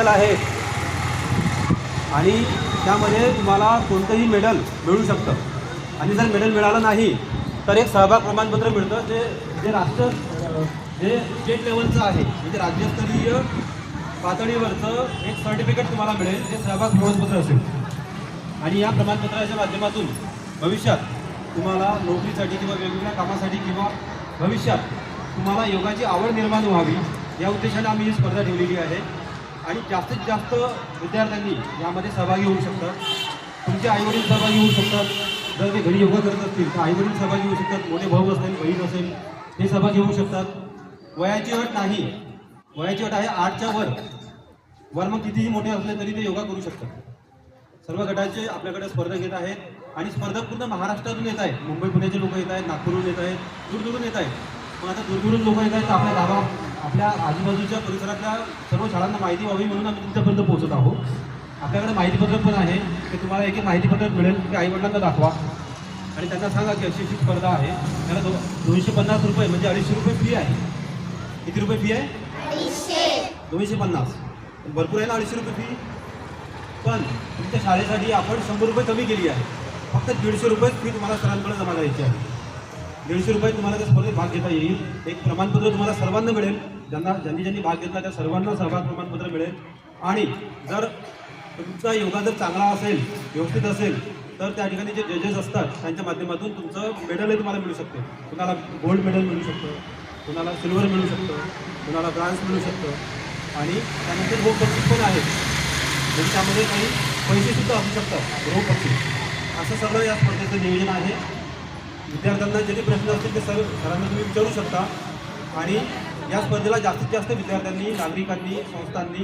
Medal आहेत आणि त्यामध्ये तुम्हाला कोणतंही मेडल मिळू शकतं आणि जर मेडल मिळालं नाही तर एक सहभाग प्रमाणपत्र मिळतं जे जे स्टेट लेवलचं आहे, म्हणजे राज्यस्तरीय पातळीवरचं एक सर्टिफिकेट तुम्हाला मिळेल, जे सहभाग प्रमाणपत्र असेल. आणि या प्रमाणपत्राच्या माध्यमातून भविष्यात तुम्हाला नोकरीसाठी किंवा वेगवेगळ्या कामासाठी किंवा भविष्यात तुम्हाला योगाची आवड निर्माण व्हावी या उद्देशाने आम्ही ही स्पर्धा ठेवलेली आहे. आणि जास्तीत जास्त विद्यार्थ्यांनी यामध्ये सहभागी होऊ शकतात. तुमचे आईवडील सहभागी होऊ शकतात. जर ते घरी योगा करत असतील तर आईवडील सहभागी होऊ शकतात. मोठे भाऊ असेल, बहीण असेल, ते सहभागी होऊ शकतात. वयाची अट नाही, वयाची अट आहे 8च्या वर मग कितीही मोठे असले तरी ते योगा करू शकतात. सर्व गटाचे आपल्याकडे स्पर्धक येत आहेत आणि स्पर्धक पूर्ण महाराष्ट्रातून येत आहेत. मुंबई पुण्याचे लोक येत आहेत, नागपूरहून येत आहेत, दूरदूरून येत आहेत. पण आता दूरदूरून लोक येत आहेत तर आपल्या गावात, आपल्या आजूबाजूच्या परिसरातल्या सर्व शाळांना माहिती व्हावी म्हणून आम्ही तुमच्यापर्यंत पोहोचत आहोत. आपल्याकडे माहितीपत्रक पण आहे, ते तुम्हाला एक माहितीपत्रक मिळेल, ते आईवडिलांना दाखवा आणि त्यांना सांगा की अशी स्पर्धा आहे. त्याला 250 रुपये म्हणजे 250 रुपये फी आहे. किती रुपये फी आहे? 250. भरपूर आहे ना 250 रुपये फी. पण तुमच्या शाळेसाठी आपण 100 रुपये कमी केली आहे. फक्त 150 रुपये फी तुम्हाला सरांकडे जमा करायची आहे. 150 रुपये तुम्हाला त्या स्पर्धेत भाग घेता येईल. एक प्रमाणपत्र तुम्हाला सर्वांना मिळेल. ज्यांनी भाग घेतला त्या सर्वांना सहभाग प्रमाणपत्र मिळेल. आणि जर तुमचा योगा जर चांगला असेल, व्यवस्थित असेल, तर त्या ठिकाणी जे जजेस असतात त्यांच्या माध्यमातून तुमचं मेडलही तुम्हाला मिळू शकतं. कुणाला गोल्ड मेडल मिळू शकतं, कुणाला सिल्वर मिळू शकतं, कुणाला ब्रॉन्झ मिळू शकतं. आणि त्यानंतर रोख बक्षीस पण आहे, म्हणजे त्यामध्ये काही पैसेसुद्धा असू शकतात, रोख बक्षीस. असं सगळं या स्पर्धेचं नियोजन आहे. विद्यार्थ्यांना जे प्रश्न असतील ते सर्व सरांना तुम्ही विचारू शकता. आणि या स्पर्धेला जास्तीत जास्त विद्यार्थ्यांनी, नागरिकांनी, संस्थांनी